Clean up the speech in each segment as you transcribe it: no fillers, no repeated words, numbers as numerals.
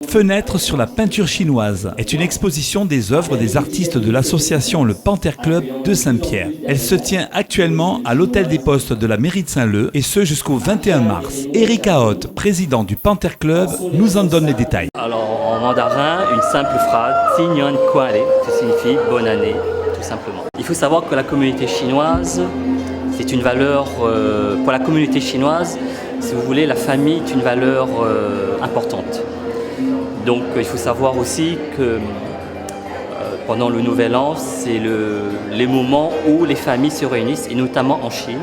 Fenêtre sur la peinture chinoise est une exposition des œuvres des artistes de l'association Le Panther Club de Saint-Pierre. Elle se tient actuellement à l'hôtel des Postes de la mairie de Saint-Leu et ce jusqu'au 21 mars. Eric Haot, président du Panther Club, nous en donne les détails. Alors en mandarin, une simple phrase, Tinyan Kuale, qui signifie bonne année, tout simplement. Il faut savoir que la communauté chinoise, c'est une valeur, pour la communauté chinoise, si vous voulez, la famille est une valeur importante. Donc il faut savoir aussi que pendant le Nouvel An, c'est les moments où les familles se réunissent, et notamment en Chine.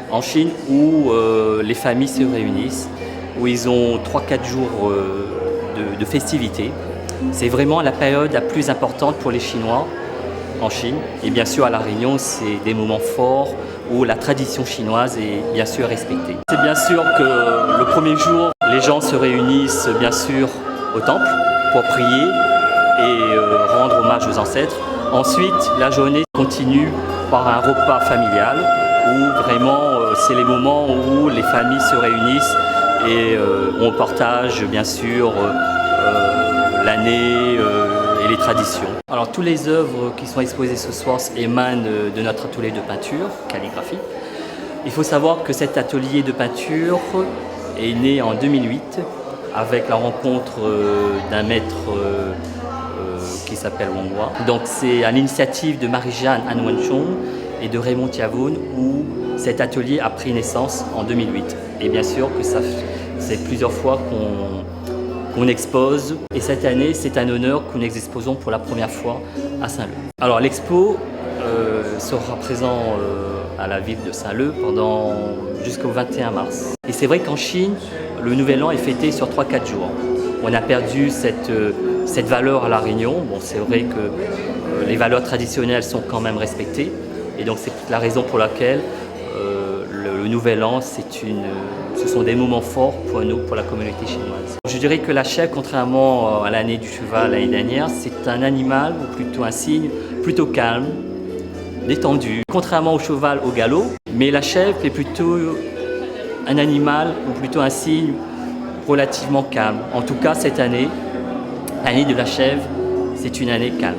En Chine où les familles se réunissent, où ils ont 3-4 jours de festivités. C'est vraiment la période la plus importante pour les Chinois en Chine. Et bien sûr à La Réunion, c'est des moments forts où la tradition chinoise est bien sûr respectée. C'est bien sûr que le premier jour, les gens se réunissent bien sûr au temple pour prier et rendre hommage aux ancêtres. Ensuite, la journée continue par un repas familial où vraiment c'est les moments où les familles se réunissent et on partage bien sûr l'année et les traditions. Alors toutes les œuvres qui sont exposées ce soir émanent de notre atelier de peinture, calligraphie. Il faut savoir que cet atelier de peinture est né en 2008 avec la rencontre d'un maître qui s'appelle Wang Hua. Donc c'est à l'initiative de Marie-Jeanne Anwenchong et de Raymond Tiavoun où cet atelier a pris naissance en 2008. Et bien sûr que c'est plusieurs fois qu'on expose. Et cette année, c'est un honneur que nous exposons pour la première fois à Saint-Leu. Alors l'expo sera présent à la ville de Saint-Leu jusqu'au 21 mars. Et c'est vrai qu'en Chine, le Nouvel An est fêté sur 3-4 jours. On a perdu cette valeur à La Réunion. Bon, c'est vrai que les valeurs traditionnelles sont quand même respectées. Et donc c'est la raison pour laquelle le Nouvel An, ce sont des moments forts pour nous, pour la communauté chinoise. Je dirais que la chèvre, contrairement à l'année du cheval l'année dernière, c'est un animal, ou plutôt un cygne, plutôt calme, détendu. Contrairement au cheval au galop, mais la chèvre est plutôt un animal, ou plutôt un cygne relativement calme. En tout cas, cette année, l'année de la chèvre, c'est une année calme.